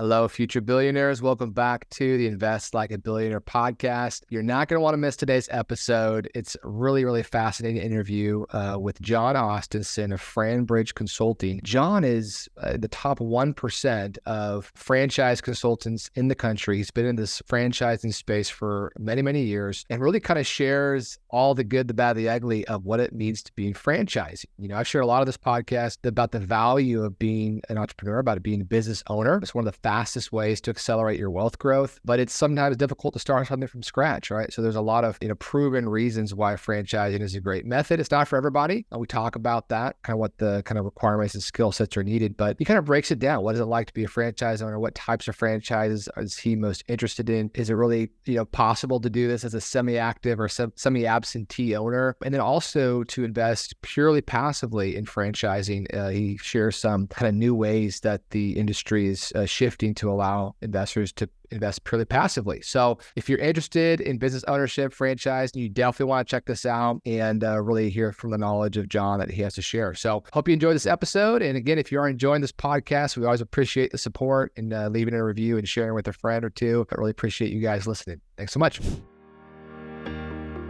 Hello, future billionaires. Welcome back to the Invest Like a Billionaire podcast. You're not going to want to miss today's episode. It's a really fascinating interview with Jon Ostenson of FranBridge Consulting. Jon is the top 1% of franchise consultants in the country. He's been in this franchising space for many years and really kind of shares all the good, the bad, the ugly of what it means to be in franchising. You know, I've shared a lot of this podcast about the value of being an entrepreneur, about being a business owner. It's one of the fastest ways to accelerate your wealth growth, but it's sometimes difficult to start something from scratch, right? So there's a lot of proven reasons why franchising is a great method. It's not for everybody. We talk about that, kind of what the kind of requirements and skill sets are needed, but he kind of breaks it down. What is it like to be a franchise owner? What types of franchises is he most interested in? Is it really, possible to do this as a semi-active or semi-absentee owner? And then also to invest purely passively in franchising. He shares some kind of new ways that the industry is shifting to allow investors to invest purely passively. So if you're interested in business ownership, franchise, you definitely want to check this out and really hear from the knowledge of Jon that he has to share. So hope you enjoy this episode. And again, if you are enjoying this podcast, we always appreciate the support and leaving a review and sharing with a friend or two. I really appreciate you guys listening. Thanks so much.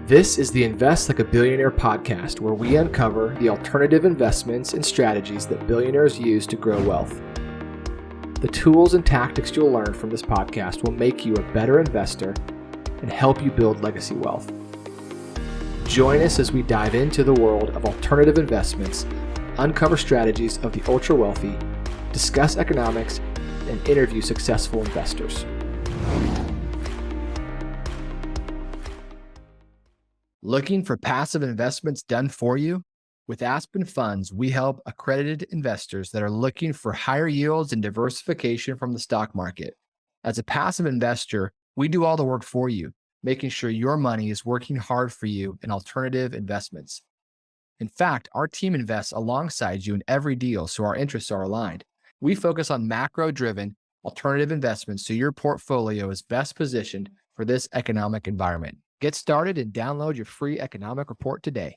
This is the Invest Like a Billionaire podcast, where we uncover the alternative investments and strategies that billionaires use to grow wealth. The tools and tactics you'll learn from this podcast will make you a better investor and help you build legacy wealth. Join us as we dive into the world of alternative investments, uncover strategies of the ultra wealthy, discuss economics, and interview successful investors. Looking for passive investments done for you? With Aspen Funds, we help accredited investors that are looking for higher yields and diversification from the stock market. As a passive investor, we do all the work for you, making sure your money is working hard for you in alternative investments. In fact, our team invests alongside you in every deal, so our interests are aligned. We focus on macro-driven alternative investments, so your portfolio is best positioned for this economic environment. Get started and download your free economic report today.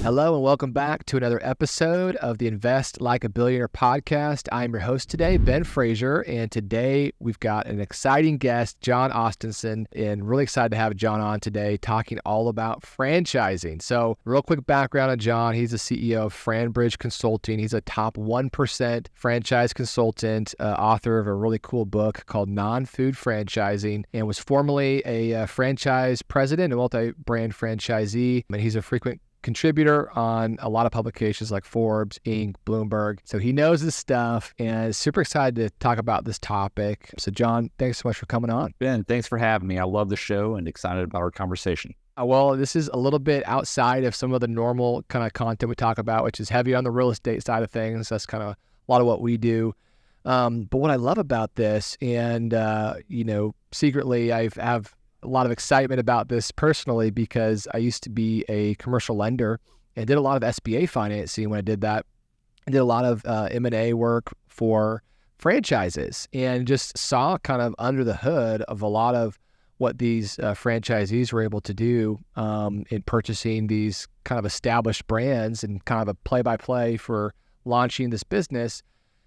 Hello and welcome back to another episode of the Invest Like a Billionaire podcast. I'm your host today, Ben Fraser, and today we've got an exciting guest, Jon Ostenson, and really excited to have Jon on today talking all about franchising. So real quick background on Jon. He's the CEO of FranBridge Consulting. He's a top 1% franchise consultant, author of a really cool book called Non-Food Franchising, and was formerly a franchise president, a multi-brand franchisee, and he's a frequent contributor on a lot of publications like Forbes, Inc., Bloomberg. So he knows this stuff and is super excited to talk about this topic. So Jon, thanks so much for coming on. Ben, thanks for having me. I love the show and excited about our conversation. Well, this is a little bit outside of some of the normal kind of content we talk about, which is heavy on the real estate side of things. That's kind of a lot of what we do. But what I love about this, and secretly I have a lot of excitement about this personally, because I used to be a commercial lender and did a lot of SBA financing when I did that. I did a lot of M&A work for franchises and just saw kind of under the hood of a lot of what these franchisees were able to do in purchasing these kind of established brands and kind of a play-by-play for launching this business.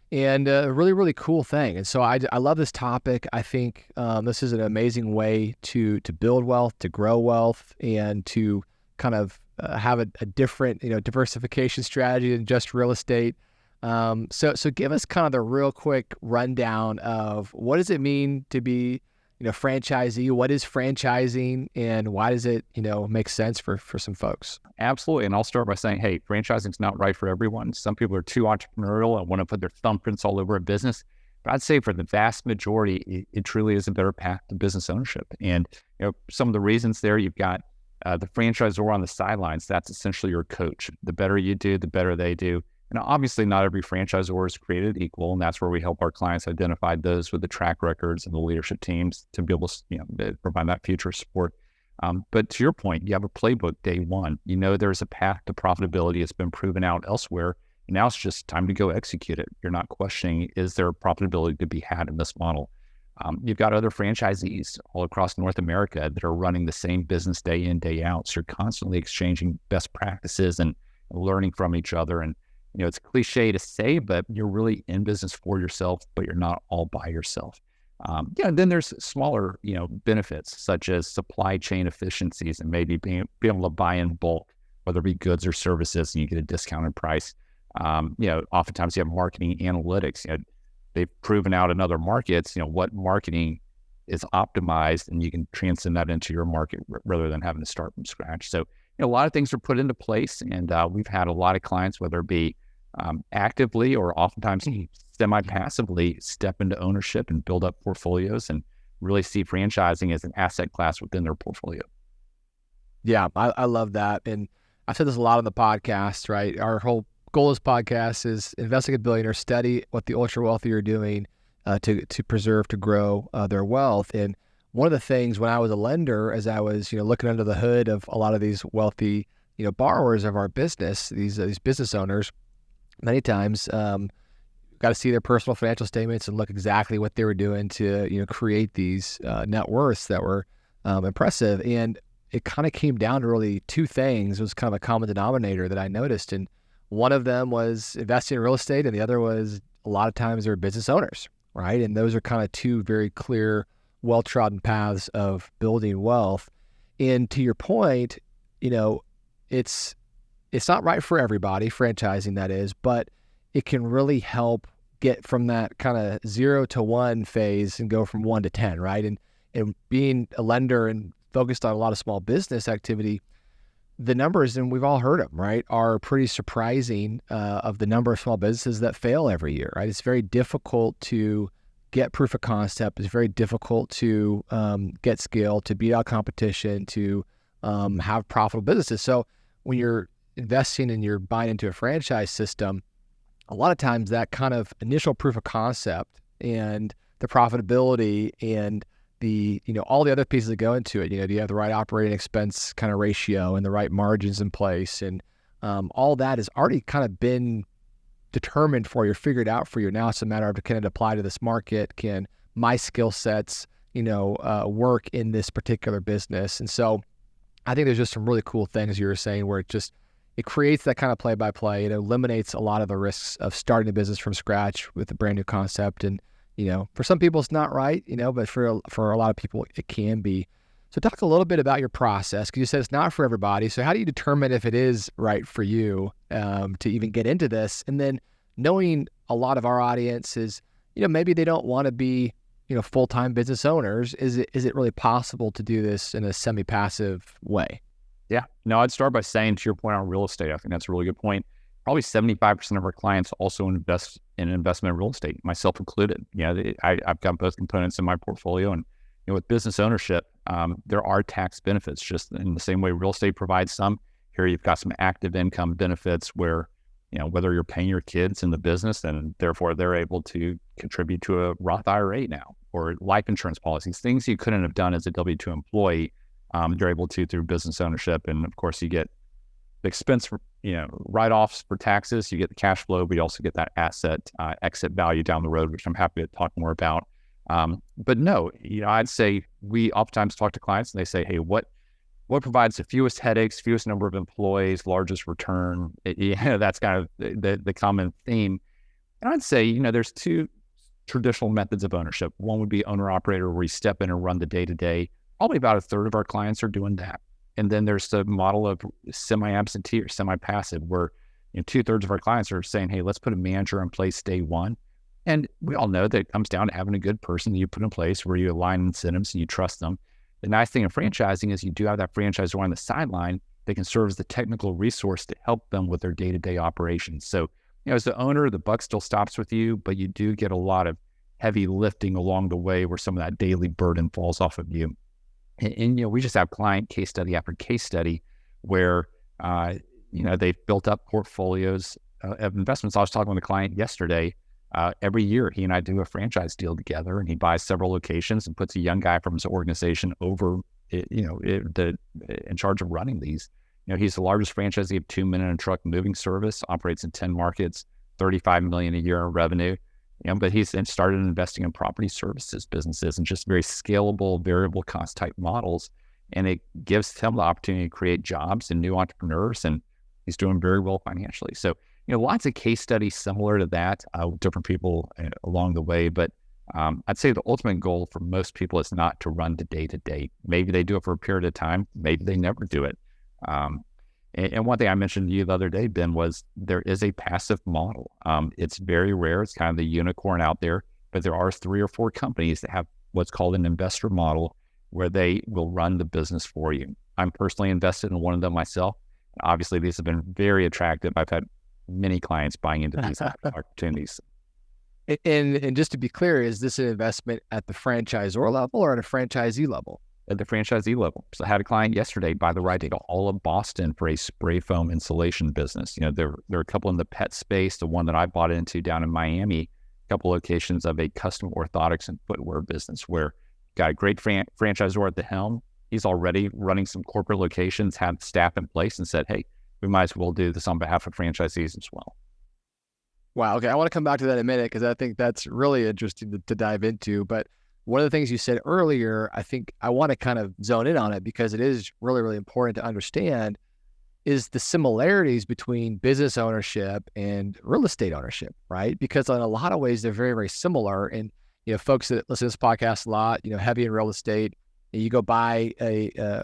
And a really cool thing. And so I love this topic. I think this is an amazing way to build wealth, to grow wealth, and to kind of have a different diversification strategy than just real estate. So give us kind of the real quick rundown of what does it mean to be franchisee? What is franchising, and why does it make sense for some folks? Absolutely. And I'll start by saying, hey, franchising is not right for everyone. Some people are too entrepreneurial and want to put their thumbprints all over a business. But I'd say for the vast majority, it truly is a better path to business ownership. And some of the reasons there, you've got the franchisor on the sidelines. That's essentially your coach. The better you do, the better they do. And obviously not every franchisor is created equal, and that's where we help our clients identify those with the track records and the leadership teams to be able to provide that future support. But to your point, you have a playbook day one. There's a path to profitability. It's been proven out elsewhere. And now it's just time to go execute it. You're not questioning, is there profitability to be had in this model? You've got other franchisees all across North America that are running the same business day in, day out. So you're constantly exchanging best practices and learning from each other. And It's cliche to say, but you're really in business for yourself, but you're not all by yourself. And then there's smaller, benefits such as supply chain efficiencies and maybe being able to buy in bulk, whether it be goods or services, and you get a discounted price. Oftentimes you have marketing analytics. They've proven out in other markets, what marketing is optimized, and you can transcend that into your market rather than having to start from scratch. So, a lot of things are put into place, and we've had a lot of clients, whether it be actively or oftentimes semi-passively, step into ownership and build up portfolios and really see franchising as an asset class within their portfolio. Yeah, I love that. And I've said this a lot on the podcast, right? Our whole goal of this podcast is investing a billionaire, study what the ultra wealthy are doing to preserve, to grow their wealth. And one of the things when I was a lender, as I was, looking under the hood of a lot of these wealthy, borrowers of our business, these business owners, many times got to see their personal financial statements and look exactly what they were doing to, create these net worths that were impressive. And it kind of came down to really two things. It was kind of a common denominator that I noticed. And one of them was investing in real estate, and the other was a lot of times they're business owners, right? And those are kind of two very clear, well-trodden paths of building wealth. And to your point, it's not right for everybody, franchising that is, but it can really help get from that kind of 0 to 1 phase and go from 1 to 10, right? And being a lender and focused on a lot of small business activity, the numbers, and we've all heard them, right, are pretty surprising of the number of small businesses that fail every year, right? It's very difficult to get proof of concept. It's very difficult to get scale, to beat out competition, to have profitable businesses. So when you're investing and you're buying into a franchise system, a lot of times that kind of initial proof of concept and the profitability and the, all the other pieces that go into it, do you have the right operating expense kind of ratio and the right margins in place? And all that has already kind of been determined for you, figured out for you. Now it's a matter of, can it apply to this market? Can my skill sets, work in this particular business? And so I think there's just some really cool things you were saying where it creates that kind of play-by-play. It eliminates a lot of the risks of starting a business from scratch with a brand new concept. And, for some people it's not right, but for a lot of people it can be. So talk a little bit about your process, because you said it's not for everybody. So how do you determine if it is right for you to even get into this? And then knowing a lot of our audience is, maybe they don't want to be, full-time business owners. Is it really possible to do this in a semi-passive way? Yeah. No, I'd start by saying, to your point on real estate, I think that's a really good point. Probably 75% of our clients also invest in investment in real estate, myself included. I've got both components in my portfolio, and with business ownership, there are tax benefits, just in the same way real estate provides some. Here you've got some active income benefits where, whether you're paying your kids in the business and therefore they're able to contribute to a Roth IRA now, or life insurance policies, things you couldn't have done as a W-2 employee, you're able to through business ownership. And of course you get the expense for, write-offs for taxes, you get the cash flow, but you also get that asset exit value down the road, which I'm happy to talk more about. But no, I'd say we oftentimes talk to clients and they say, hey, what provides the fewest headaches, fewest number of employees, largest return? That's kind of the common theme. And I'd say, there's two traditional methods of ownership. One would be owner-operator, where you step in and run the day-to-day. Probably about a third of our clients are doing that. And then there's the model of semi-absentee or semi-passive, where 2/3 of our clients are saying, hey, let's put a manager in place day one. And we all know that it comes down to having a good person that you put in place where you align incentives and you trust them. The nice thing of franchising is you do have that franchisor on the sideline that can serve as the technical resource to help them with their day-to-day operations. So, as the owner, the buck still stops with you, but you do get a lot of heavy lifting along the way where some of that daily burden falls off of you. And we just have client case study after case study where, they've built up portfolios of investments. I was talking with a client yesterday. Every year, he and I do a franchise deal together, and he buys several locations and puts a young guy from his organization over, in charge of running these. He's the largest franchisee of 2 Men in a Truck moving service, operates in 10 markets, $35 million a year in revenue. But he's then started investing in property services businesses and just very scalable, variable cost type models. And it gives him the opportunity to create jobs and new entrepreneurs, and he's doing very well financially. So lots of case studies similar to that, with different people along the way. But I'd say the ultimate goal for most people is not to run the day to day. Maybe they do it for a period of time. Maybe they never do it. And one thing I mentioned to you the other day, Ben, was there is a passive model. It's very rare. It's kind of the unicorn out there, but there are 3 or 4 companies that have what's called an investor model where they will run the business for you. I'm personally invested in one of them myself. Obviously, these have been very attractive. I've had many clients buying into these opportunities. And just to be clear, is this an investment at the franchisor level or at a franchisee level? At the franchisee level. So I had a client yesterday buy the right to all of Boston for a spray foam insulation business. There are a couple in the pet space. The one that I bought into down in Miami, a couple locations of a custom orthotics and footwear business where got a great franchisor at the helm. He's already running some corporate locations, had staff in place, and said, hey, we might as well do this on behalf of franchisees as well. Wow. Okay. I want to come back to that in a minute because I think that's really interesting to dive into. But one of the things you said earlier, I think I want to kind of zone in on it because it is really, really important to understand is the similarities between business ownership and real estate ownership, right? Because in a lot of ways, they're very, very similar. And, folks that listen to this podcast a lot, heavy in real estate, you go buy a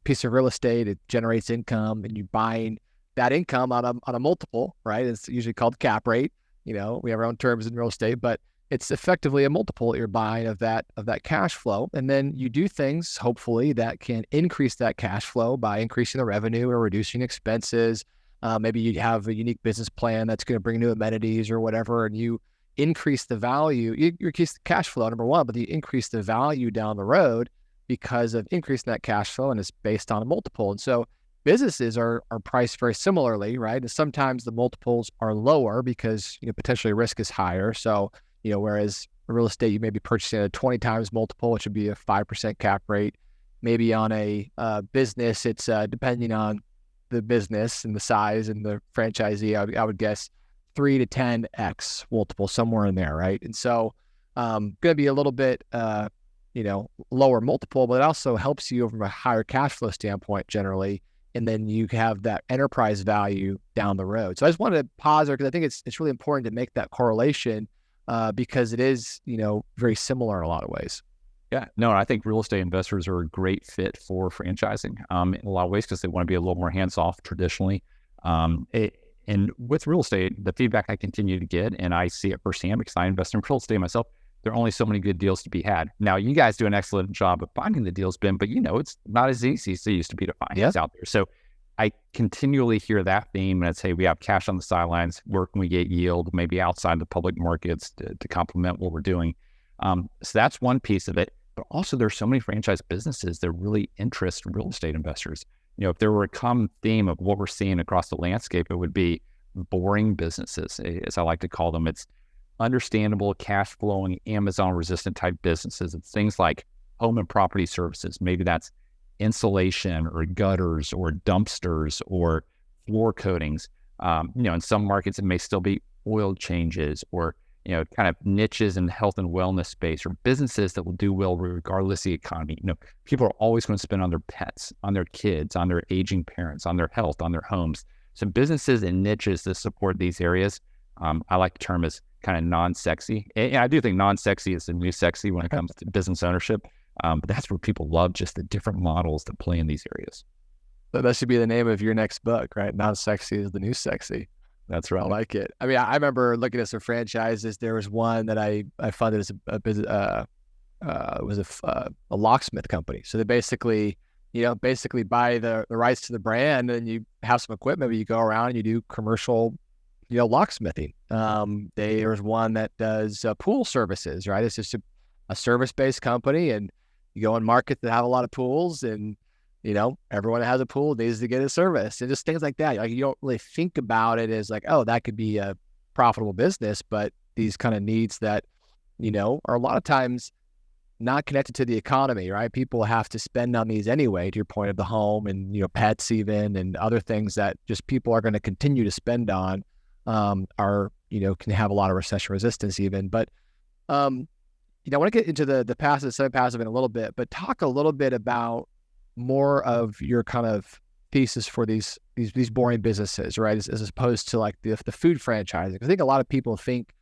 piece of real estate, it generates income, and you're buying that income on a multiple, right? It's usually called cap rate. We have our own terms in real estate, but it's effectively a multiple that you're buying of that cash flow. And then you do things, hopefully, that can increase that cash flow by increasing the revenue or reducing expenses. Maybe you have a unique business plan that's going to bring new amenities or whatever, and you increase the value. You increase the cash flow, number one, but you increase the value down the road because of increasing that cash flow, and it's based on a multiple. And so businesses are priced very similarly, right? And sometimes the multiples are lower because potentially risk is higher. So whereas real estate, you may be purchasing at a 20 times multiple, which would be a 5% cap rate. Maybe on a business, it's depending on the business and the size and the franchisee, I would guess 3 to 10x multiple, somewhere in there, right? And so going to be a little bit lower multiple, but it also helps you from a higher cash flow standpoint generally. And then you have that enterprise value down the road. So I just wanted to pause there because I think it's really important to make that correlation because it is, very similar in a lot of ways. Yeah, no, I think real estate investors are a great fit for franchising in a lot of ways because they want to be a little more hands-off traditionally. And with real estate, the feedback I continue to get, and I see it firsthand because I invest in real estate myself, there are only so many good deals to be had. Now, you guys do an excellent job of finding the deals, Ben, but it's not as easy as it used to be to find deals out there. So I continually hear that theme, and it's, hey, we have cash on the sidelines. Where can we get yield, maybe outside the public markets to complement what we're doing? So that's one piece of it. But also there's so many franchise businesses that really interest real estate investors. If there were a common theme of what we're seeing across the landscape, it would be boring businesses, as I like to call them. It's understandable, cash flowing, Amazon resistant type businesses. It's things like home and property services. Maybe that's insulation or gutters or dumpsters or floor coatings. In some markets, it may still be oil changes or, kind of niches in the health and wellness space or businesses that will do well regardless of the economy. People are always going to spend on their pets, on their kids, on their aging parents, on their health, on their homes. So businesses and niches that support these areas, I like the term as kind of non-sexy. And I do think non-sexy is the new sexy when it comes to business ownership. But that's where people love just the different models that play in these areas. That should be the name of your next book, right? Non-sexy is the new sexy. That's right. I like it. I mean, I remember looking at some franchises. There was one that I funded as a business. It was a locksmith company. So they basically buy the rights to the brand, and you have some equipment, but you go around and you do commercial, locksmithing. There's one that does pool services, right? It's just a service-based company, and you go in markets that have a lot of pools, and everyone that has a pool needs to get a service, and just things like that. Like, you don't really think about it as like, oh, that could be a profitable business, but these kind of needs that, are a lot of times not connected to the economy, right? People have to spend on these anyway, to your point of the home and, pets even, and other things that just people are going to continue to spend on, can have a lot of recession resistance even. But, I want to get into the passive, semi-passive in a little bit, but talk a little bit about more of your kind of thesis for these boring businesses, right? As opposed to like the food franchising. I think a lot of people think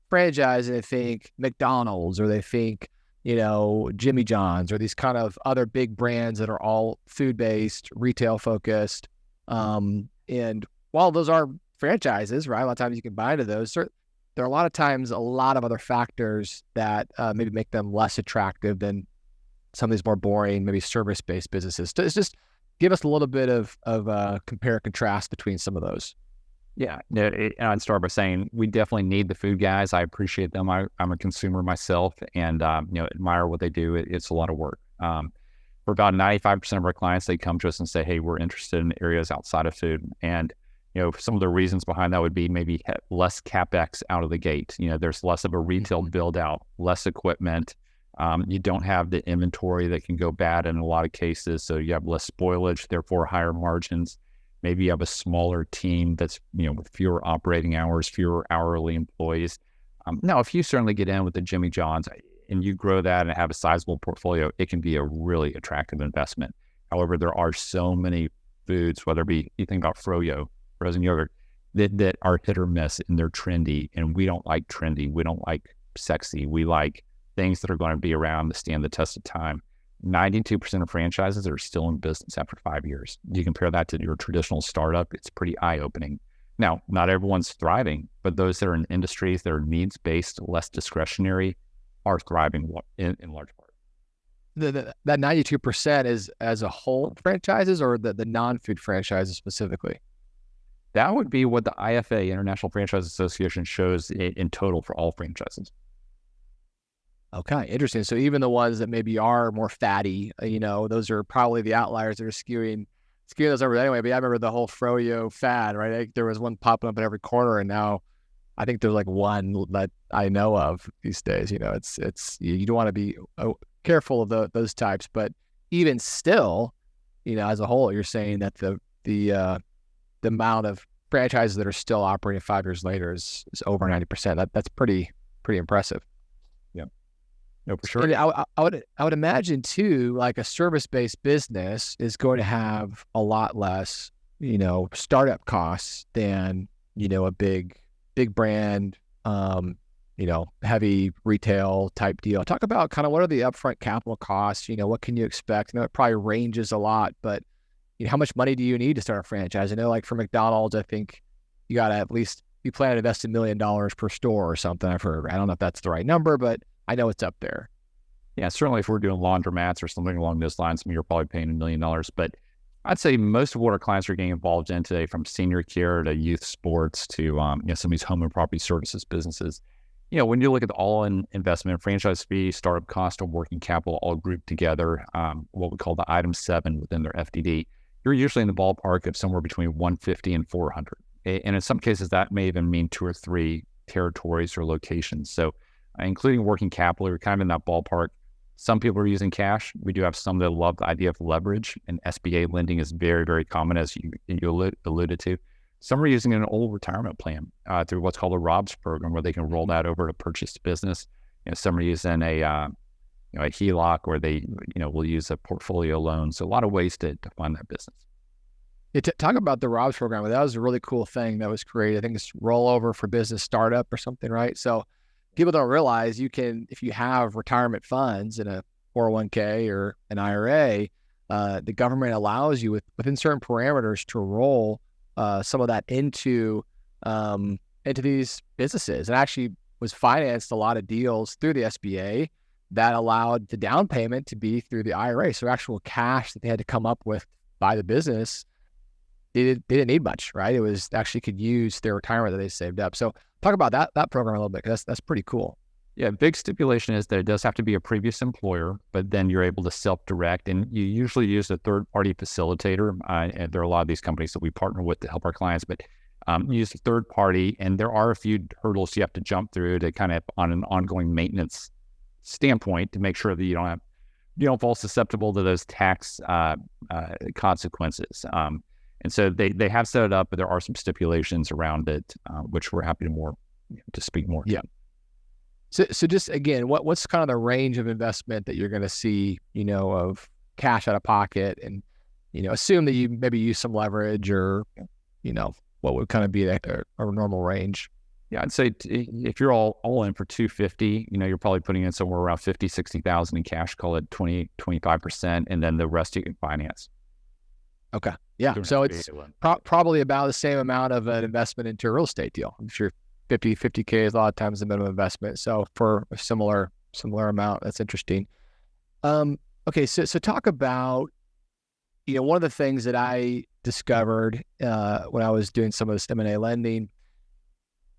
franchise and they think McDonald's or they think, Jimmy John's or these kind of other big brands that are all food-based, retail-focused. And while those are franchises, right, a lot of times you can buy into those, there are a lot of times a lot of other factors that maybe make them less attractive than some of these more boring, maybe service-based businesses. So it's just give us a little bit of compare and contrast between some of those. Yeah, I'd start by saying we definitely need the food guys. I appreciate them. I'm a consumer myself, and admire what they do. It's a lot of work. For about 95% of our clients, they come to us and say, "Hey, we're interested in areas outside of food." And some of the reasons behind that would be maybe less capex out of the gate. There's less of a retail build out, less equipment. You don't have the inventory that can go bad in a lot of cases, so you have less spoilage, therefore higher margins. Maybe you have a smaller team that's, with fewer operating hours, fewer hourly employees. Now, if you certainly get in with the Jimmy John's and you grow that and have a sizable portfolio, it can be a really attractive investment. However, there are so many foods, whether it be, you think about froyo, frozen yogurt, that are hit or miss and they're trendy. And we don't like trendy. We don't like sexy. We like things that are going to be around to stand the test of time. 92% of franchises are still in business after 5 years. You compare that to your traditional startup, it's pretty eye-opening. Now, not everyone's thriving, but those that are in industries that are needs-based, less discretionary, are thriving in large part. That 92% is as a whole franchises or the non-food franchises specifically? That would be what the IFA, International Franchise Association, shows in total for all franchises. Okay, interesting. So even the ones that maybe are more fatty, those are probably the outliers that are skewing those over anyway. But I remember the whole froyo fad, right? There was one popping up in every corner, and now I think there's like one that I know of these days. It's you don't want to be careful of those types, but even still, as a whole, you're saying that the amount of franchises that are still operating 5 years later is over 90%. That's pretty impressive. No, for sure. And I would imagine too, like a service-based business is going to have a lot less, startup costs than, a big brand, heavy retail type deal. Talk about kind of what are the upfront capital costs? What can you expect? It probably ranges a lot, but how much money do you need to start a franchise? I know, like for McDonald's, I think you got to at least you plan to invest $1 million per store or something. I've heard. I don't know if that's the right number, but I know it's up there. Yeah, certainly if we're doing laundromats or something along those lines, you're probably paying $1 million. But I'd say most of what our clients are getting involved in today, from senior care to youth sports to some of these home and property services businesses, when you look at the all-in investment, franchise fee, startup cost, and working capital all grouped together, what we call the item 7 within their FDD, you're usually in the ballpark of somewhere between 150 and 400. And in some cases, that may even mean 2 or 3 territories or locations. So including working capital, you're kind of in that ballpark. Some people are using cash. We do have some that love the idea of leverage, and SBA lending is very, very common, as you alluded to. Some are using an old retirement plan through what's called a ROBS program, where they can roll that over to purchase business. Some are using a HELOC, or they will use a portfolio loan. So a lot of ways to fund that business. Yeah, talk about the ROBS program. That was a really cool thing that was created. I think it's rollover for business startup or something, right? So people don't realize you can, if you have retirement funds in a 401k or an IRA, the government allows you within certain parameters to roll some of that into these businesses. It actually was financed a lot of deals through the SBA that allowed the down payment to be through the IRA. So actual cash that they had to come up with by the business, they didn't need much, right? It was actually could use their retirement that they saved up. So talk about that program a little bit, because that's pretty cool. Yeah, big stipulation is that it does have to be a previous employer, but then you're able to self-direct, and you usually use a third-party facilitator. And there are a lot of these companies that we partner with to help our clients, but use a third party, and there are a few hurdles you have to jump through to kind of on an ongoing maintenance standpoint to make sure that you don't fall susceptible to those tax consequences. And so they have set it up, but there are some stipulations around it, which we're happy to speak more. Yeah. So just again, what's kind of the range of investment that you're going to see, of cash out of pocket, and assume that you maybe use some leverage or, what would kind of be a normal range? Yeah, I'd say if you're all in for 250, you're probably putting in somewhere around 50, 60,000 in cash, call it 20, 25%, and then the rest you can finance. Okay. Yeah. So it's probably about the same amount of an investment into a real estate deal. I'm sure 50K is a lot of times the minimum investment. So for a similar amount, that's interesting. Okay. So talk about, one of the things that I discovered when I was doing some of this M&A lending,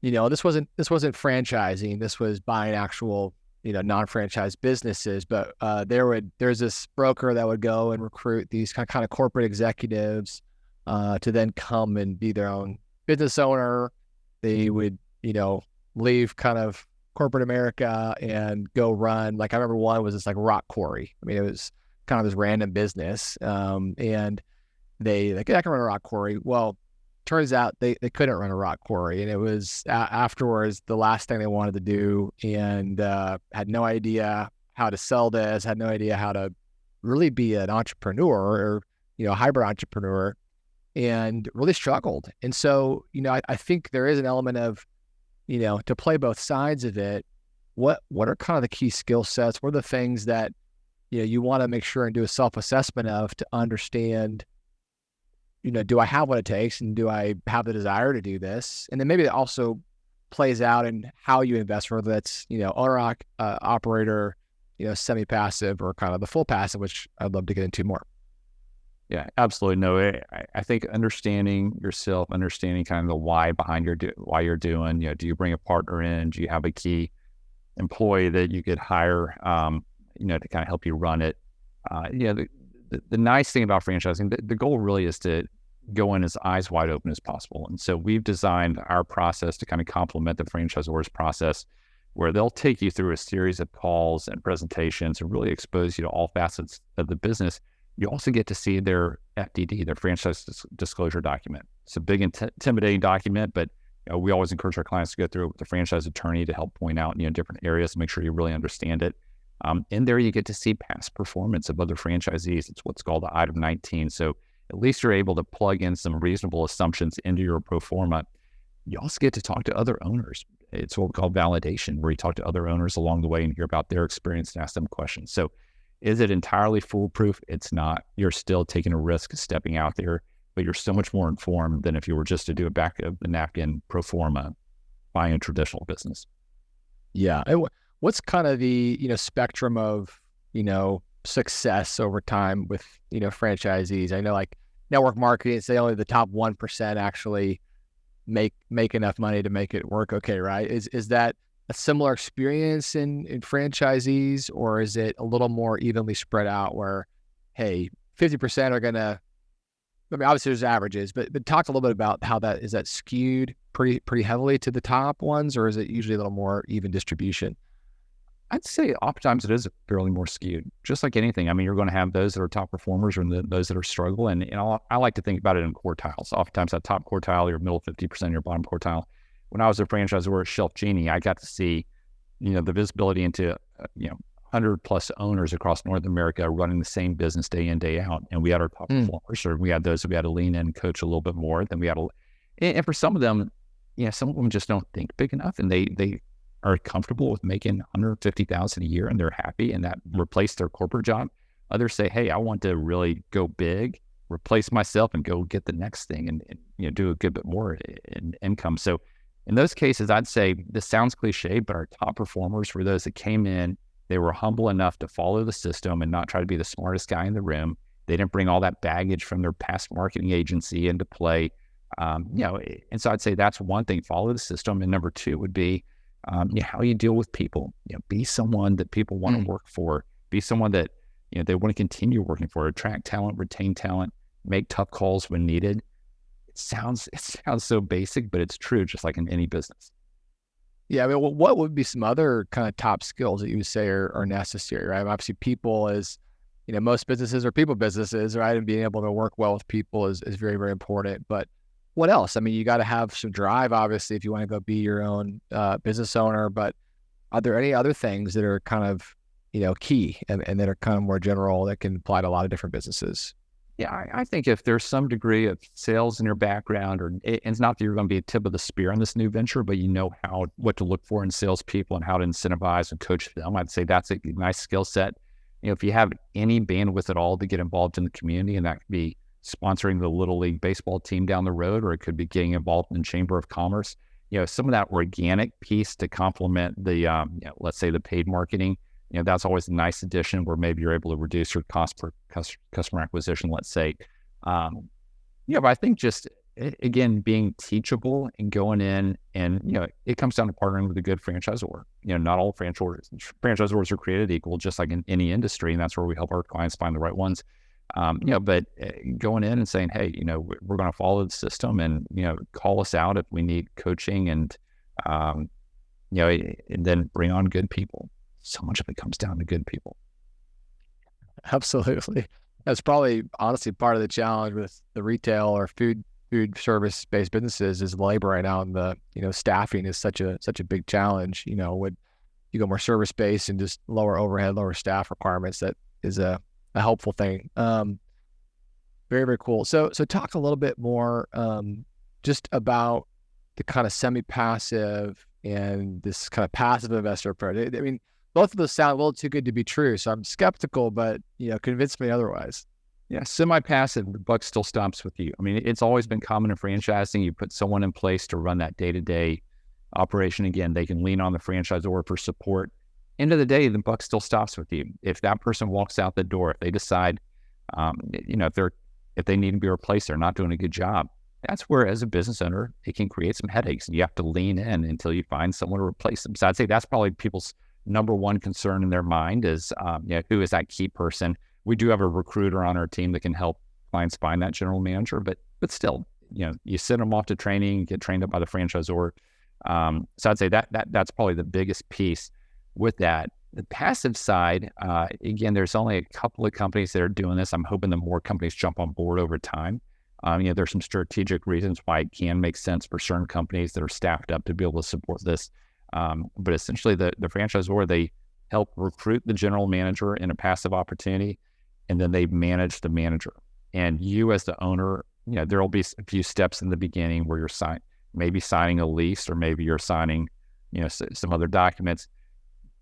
this wasn't franchising. This was buying actual, non-franchise businesses. But there's this broker that would go and recruit these kind of corporate executives to then come and be their own business owner. They would, leave kind of corporate America and go run. Like I remember one was this like rock quarry. I mean, it was kind of this random business, and they like, I can run a rock quarry. Well, turns out they couldn't run a rock quarry, and it was afterwards the last thing they wanted to do, and had no idea how to sell this, had no idea how to really be an entrepreneur or hybrid entrepreneur, and really struggled. And so I think there is an element of to play both sides of it. What are kind of the key skill sets? What are the things that you want to make sure and do a self-assessment of to understand, do I have what it takes, and do I have the desire to do this? And then maybe it also plays out in how you invest, whether that's, owner operator, semi-passive, or kind of the full passive, which I'd love to get into more. Yeah, absolutely. No, I think understanding yourself, understanding kind of the why behind why you're doing, do you bring a partner in? Do you have a key employee that you could hire, to kind of help you run it? The nice thing about franchising, the goal really is to go in as eyes wide open as possible. And so we've designed our process to kind of complement the franchisor's process, where they'll take you through a series of calls and presentations and really expose you to all facets of the business. You also get to see their FDD, their franchise disclosure document. It's a big, intimidating document, but we always encourage our clients to go through it with the franchise attorney to help point out different areas to make sure you really understand it. In there, you get to see past performance of other franchisees. It's what's called the Item 19. So at least you're able to plug in some reasonable assumptions into your pro forma. You also get to talk to other owners. It's what we call validation, where you talk to other owners along the way and hear about their experience and ask them questions. So is it entirely foolproof? It's not. You're still taking a risk stepping out there, but you're so much more informed than if you were just to do a back of the napkin pro forma buying a traditional business. Yeah. And what's kind of the, spectrum of, success over time with, franchisees? I know like network marketing, say only the top 1% actually make enough money to make it work. Okay. Right. Is that a similar experience in franchisees, or is it a little more evenly spread out where, hey, 50% are going to, obviously there's averages, but talk a little bit about how is that skewed pretty heavily to the top ones, or is it usually a little more even distribution? I'd say oftentimes it is fairly more skewed, just like anything. I mean, you're going to have those that are top performers and those that are struggle. And I like to think about it in quartiles. Oftentimes that top quartile, your middle 50%, your bottom quartile. When I was a franchisor at Shelf Genie, I got to see, the visibility into, 100 plus owners across North America running the same business day in, day out. And we had our top performers, or we had those that we had to lean in and coach a little bit more. Then we had and for some of them, some of them just don't think big enough, and they are comfortable with making $150,000 a year and they're happy, and that replaced their corporate job. Others say, hey, I want to really go big, replace myself and go get the next thing and do a good bit more in income. So in those cases, I'd say this sounds cliche, but our top performers were those that came in, they were humble enough to follow the system and not try to be the smartest guy in the room. They didn't bring all that baggage from their past marketing agency into play. And so I'd say that's one thing, follow the system. And number two would be, how you deal with people. Be someone that people want to work for. Be someone that they want to continue working for. Attract talent, retain talent, make tough calls when needed. It sounds so basic, but it's true, just like in any business. Yeah, I mean, what would be some other kind of top skills that you would say are necessary, right? Obviously, people is, most businesses are people businesses, right? And being able to work well with people is very, very important. But what else? I mean, you got to have some drive, obviously, if you want to go be your own business owner. But are there any other things that are kind of, key and that are kind of more general that can apply to a lot of different businesses? Yeah, I think if there's some degree of sales in your background, or it's not that you're going to be a tip of the spear on this new venture, but you know what to look for in salespeople and how to incentivize and coach them, I'd say that's a nice skill set. If you have any bandwidth at all to get involved in the community, and that could be sponsoring the Little League baseball team down the road, or it could be getting involved in the Chamber of Commerce, some of that organic piece to complement the, let's say the paid marketing, that's always a nice addition where maybe you're able to reduce your cost per customer acquisition, let's say. But I think just, again, being teachable and going in and, it comes down to partnering with a good franchisor. Not all franchisors are created equal, just like in any industry. And that's where we help our clients find the right ones. But going in and saying, hey, we're going to follow the system and, call us out if we need coaching and then bring on good people. So much of it comes down to good people. Absolutely. That's probably honestly part of the challenge with the retail or food service based businesses is labor right now. And the, staffing is such a big challenge, when you go more service based and just lower overhead, lower staff requirements, that is a helpful thing. Very, very cool. So talk a little bit more just about the kind of semi-passive and this kind of passive investor approach. I mean, both of those sound a little too good to be true. So I'm skeptical, but, convince me otherwise. Yeah, semi-passive, the buck still stops with you. I mean, it's always been common in franchising. You put someone in place to run that day-to-day operation. Again, they can lean on the franchisor for support. End of the day, the buck still stops with you. If that person walks out the door, if they decide, if they need to be replaced, they're not doing a good job. That's where, as a business owner, it can create some headaches, and you have to lean in until you find someone to replace them. So I'd say that's probably people's number one concern in their mind is, who is that key person? We do have a recruiter on our team that can help clients find that general manager, but still, you send them off to training, get trained up by the franchisor. So I'd say that's probably the biggest piece with that. The passive side, again, there's only a couple of companies that are doing this. I'm hoping that more companies jump on board over time. There's some strategic reasons why it can make sense for certain companies that are staffed up to be able to support this. But essentially the franchisor, they help recruit the general manager in a passive opportunity, and then they manage the manager. And you as the owner, there will be a few steps in the beginning where you're maybe signing a lease, or maybe you're signing, some other documents.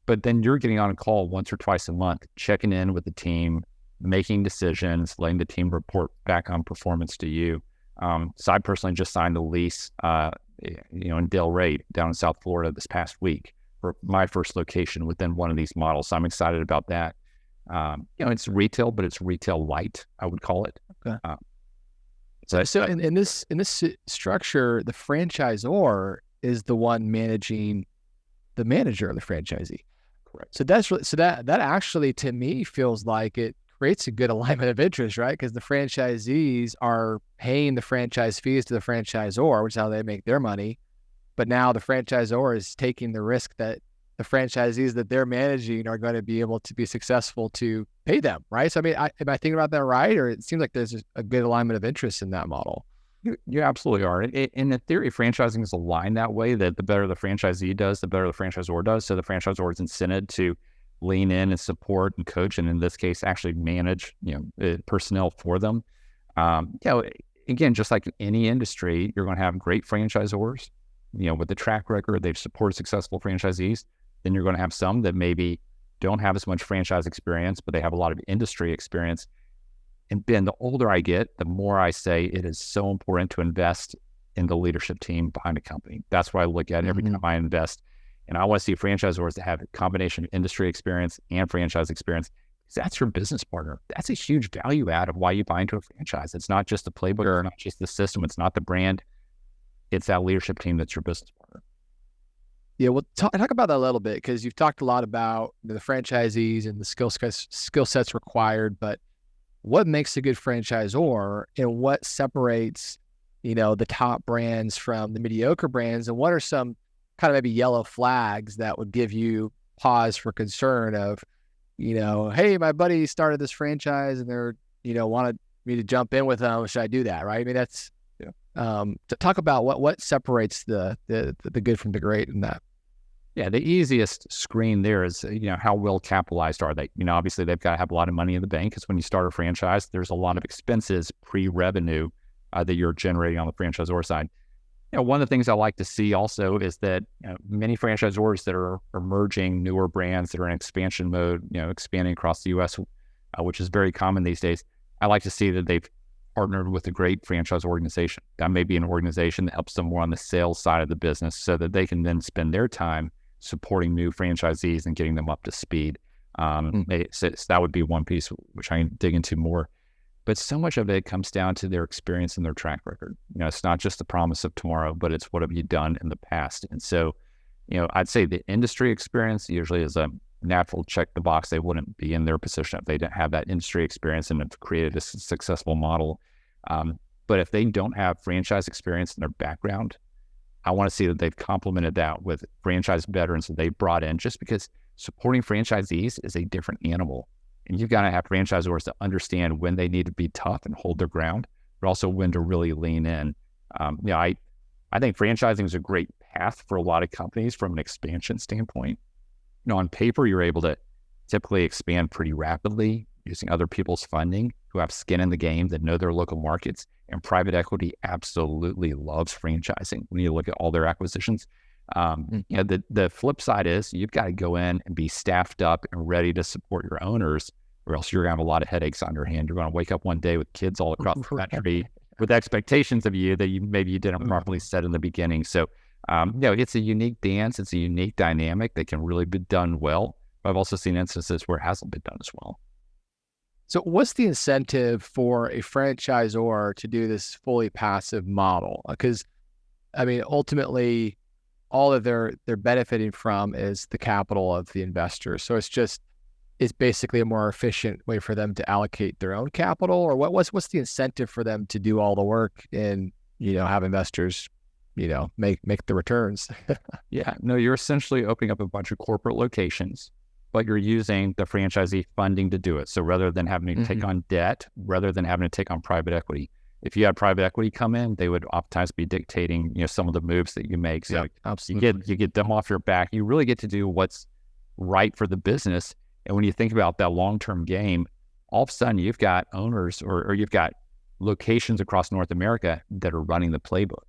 But then you're getting on a call once or twice a month, checking in with the team, making decisions, letting the team report back on performance to you. So I personally just signed a lease, in Delray down in South Florida this past week for my first location within one of these models. So I'm excited about that. It's retail, but it's retail light, I would call it. Okay. So in this structure, the franchisor is the one managing the manager of the franchisee. Correct. So that's really, that actually to me feels like it creates a good alignment of interest, right? Because the franchisees are paying the franchise fees to the franchisor, which is how they make their money. But now the franchisor is taking the risk that the franchisees that they're managing are going to be able to be successful to pay them, right? So, I mean, am I thinking about that right? Or it seems like there's a good alignment of interest in that model. You absolutely are. In theory, franchising is aligned that way, that the better the franchisee does, the better the franchisor does. So the franchisor is incented to lean in and support and coach, and in this case, actually manage, personnel for them. Again, just like any industry, you're going to have great franchisors, with the track record, they've supported successful franchisees. Then you're going to have some that maybe don't have as much franchise experience, but they have a lot of industry experience. And Ben, the older I get, the more I say it is so important to invest in the leadership team behind a company. That's what I look at every time I invest. And I want to see franchisors that have a combination of industry experience and franchise experience, because that's your business partner. That's a huge value add of why you buy into a franchise. It's not just the playbook, it's not just the system, it's not the brand. It's that leadership team that's your business partner. Yeah, well, talk about that a little bit, because you've talked a lot about the franchisees and the skill sets required, but what makes a good franchisor and what separates, the top brands from the mediocre brands, and what are some kind of maybe yellow flags that would give you pause for concern of, hey, my buddy started this franchise and they're, wanted me to jump in with them. Should I do that? Right. I mean, that's, to talk about what separates the good from the great in that. Yeah, the easiest screen there is, how well capitalized are they? Obviously they've got to have a lot of money in the bank because when you start a franchise, there's a lot of expenses pre-revenue that you're generating on the franchisor side. One of the things I like to see also is that many franchisors that are emerging, newer brands that are in expansion mode, expanding across the U.S., which is very common these days. I like to see that they've partnered with a great franchise organization. That may be an organization that helps them more on the sales side of the business so that they can then spend their time supporting new franchisees and getting them up to speed. So that would be one piece which I can dig into more. But so much of it comes down to their experience and their track record. It's not just the promise of tomorrow, but it's what have you done in the past. And so, I'd say the industry experience usually is a natural check the box. They wouldn't be in their position if they didn't have that industry experience and have created a successful model. But if they don't have franchise experience in their background, I want to see that they've complemented that with franchise veterans that they've brought in, just because supporting franchisees is a different animal. And you've got to have franchisors to understand when they need to be tough and hold their ground, but also when to really lean in. I think franchising is a great path for a lot of companies from an expansion standpoint. On paper, you're able to typically expand pretty rapidly using other people's funding who have skin in the game, that know their local markets. And private equity absolutely loves franchising when you look at all their acquisitions. The flip side is you've got to go in and be staffed up and ready to support your owners, or else you're going to have a lot of headaches on your hand. You're going to wake up one day with kids all across the country with expectations of you that maybe you didn't properly set in the beginning. So, it's a unique dance. It's a unique dynamic that can really be done well. But I've also seen instances where it hasn't been done as well. So what's the incentive for a franchisor to do this fully passive model? Because, ultimately, all that they're benefiting from is the capital of the investors. So it's basically a more efficient way for them to allocate their own capital, or what's the incentive for them to do all the work and, have investors, make the returns? Yeah, no, you're essentially opening up a bunch of corporate locations, but you're using the franchisee funding to do it. So rather than having to take on debt, rather than having to take on private equity, if you had private equity come in, they would oftentimes be dictating, some of the moves that you make. So absolutely. you get them off your back. You really get to do what's right for the business. And when you think about that long-term game, all of a sudden you've got owners or you've got locations across North America that are running the playbook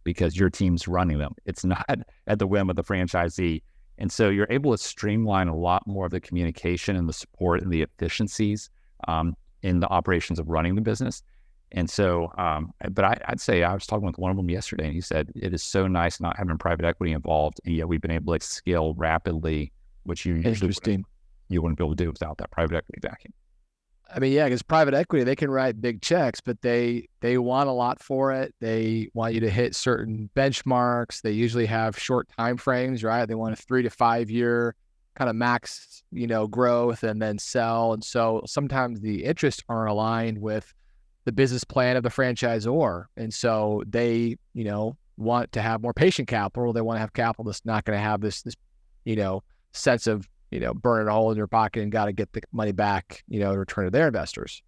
because your team's running them. It's not at the whim of the franchisee. And so you're able to streamline a lot more of the communication and the support and the efficiencies in the operations of running the business. And so, but I'd say I was talking with one of them yesterday, and he said it is so nice not having private equity involved, and yet we've been able to scale rapidly, which you wouldn't be able to do without that private equity backing. Because private equity, they can write big checks, but they want a lot for it. They want you to hit certain benchmarks. They usually have short time frames, right? They want a 3 to 5 year kind of max, growth and then sell. And so sometimes the interests aren't aligned with the business plan of the franchisor. And so they, want to have more patient capital. They want to have capital that's not going to have this, sense of, burning a hole in your pocket and got to get the money back, in return to their investors.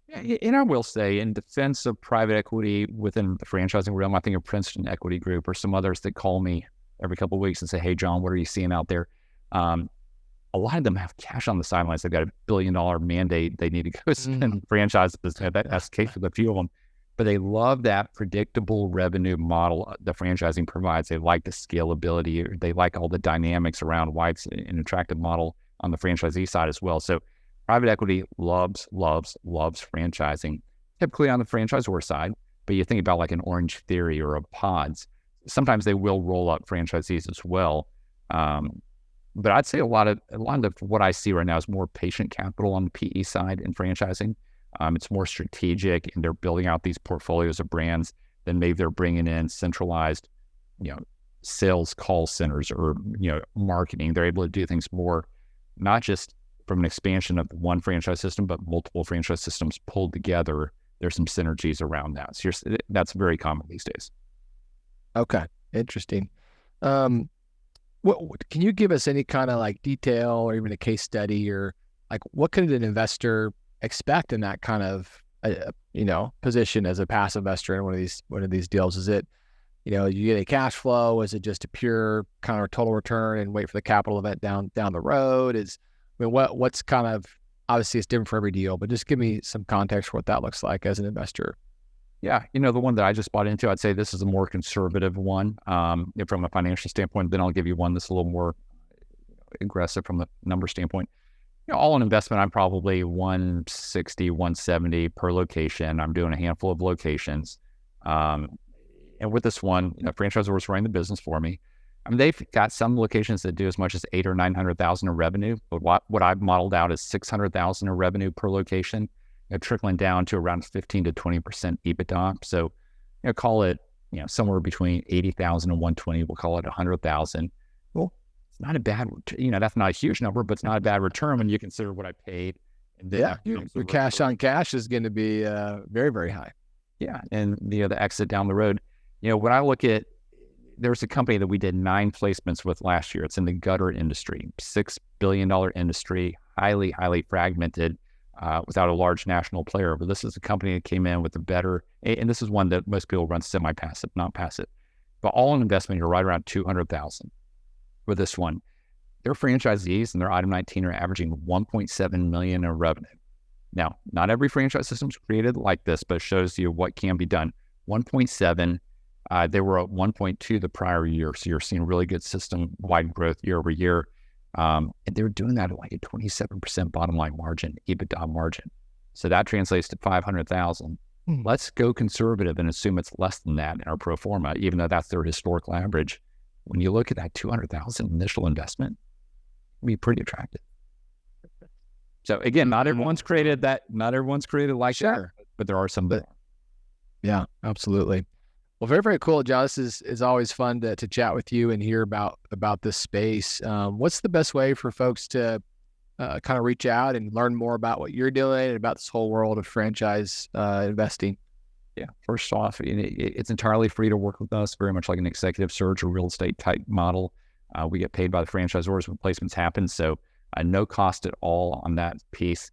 Yeah, and I will say, in defense of private equity within the franchising realm, I think of Princeton Equity Group or some others that call me every couple of weeks and say, "Hey, John, what are you seeing out there?" A lot of them have cash on the sidelines. They've got $1 billion mandate. They need to go spend franchises. That's the case with a few of them. But they love that predictable revenue model the franchising provides. They like the scalability. They like all the dynamics around why it's an attractive model on the franchisee side as well. So private equity loves franchising, typically on the franchisor side. But you think about like an Orange Theory or a Pods. Sometimes they will roll up franchisees as well. But I'd say a lot of what I see right now is more patient capital on the PE side in franchising. It's more strategic, and they're building out these portfolios of brands. Then maybe they're bringing in centralized, sales call centers or marketing. They're able to do things more, not just from an expansion of one franchise system, but multiple franchise systems pulled together. There's some synergies around that. So that's very common these days. Okay, interesting. What can you give us any kind of like detail or even a case study, or like what could an investor expect in that kind of position as a passive investor in one of these deals? Is it you get a cash flow? Is it just a pure kind of total return and wait for the capital event down the road? What's kind of, obviously it's different for every deal, but just give me some context for what that looks like as an investor. Yeah, the one that I just bought into, I'd say this is a more conservative one from a financial standpoint. Then I'll give you one that's a little more aggressive from the number standpoint. All in investment, I'm probably 160, 170 per location. I'm doing a handful of locations. And with this one, franchisor is running the business for me. I mean, they've got some locations that do as much as 800,000 or 900,000 of revenue, but what I've modeled out is 600,000 of revenue per location, trickling down to around 15 to 20% EBITDA. So, call it, somewhere between 80,000 and 120. We'll call it 100,000. Well, it's not a bad, that's not a huge number, but it's not a bad return when you consider what I paid. And then, your cash on cash is going to be very, very high. Yeah, and the exit down the road. When I look at, there's a company that we did 9 placements with last year. It's in the gutter industry, $6 billion industry, highly, highly fragmented. Without a large national player, but this is a company that came in with a better, and this is one that most people run semi-passive, not passive, but all in investment, you're right around 200,000 with this one. Their franchisees and their item 19 are averaging 1.7 million in revenue. Now, not every franchise system is created like this, but it shows you what can be done. 1.7, they were at 1.2 the prior year, so you're seeing really good system-wide growth year over year. And they were doing that at like a 27% bottom line margin, EBITDA margin. So that translates to 500,000. Let's go conservative and assume it's less than that in our pro forma, even though that's their historical average. When you look at that 200,000 initial investment, it'd be pretty attractive. So again, not everyone's created like that, but there are some that are. Yeah, absolutely. Well, very, very cool, Jon. This is always fun to chat with you and hear about this space. What's the best way for folks to kind of reach out and learn more about what you're doing and about this whole world of franchise investing? Yeah, first off, it's entirely free to work with us, very much like an executive search or real estate type model. We get paid by the franchisors when placements happen, so no cost at all on that piece,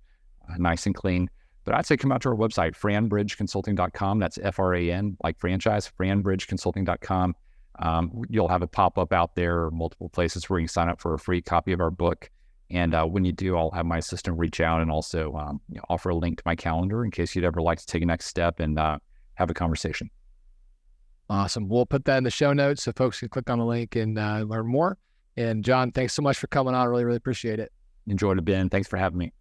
nice and clean. But I'd say come out to our website, FranBridgeConsulting.com. That's F-R-A-N, like franchise, FranBridgeConsulting.com. You'll have a pop-up out there, multiple places where you can sign up for a free copy of our book. And when you do, I'll have my assistant reach out and also offer a link to my calendar in case you'd ever like to take a next step and have a conversation. Awesome. We'll put that in the show notes so folks can click on the link and learn more. And Jon, thanks so much for coming on. Really, really appreciate it. Enjoyed it, Ben. Thanks for having me.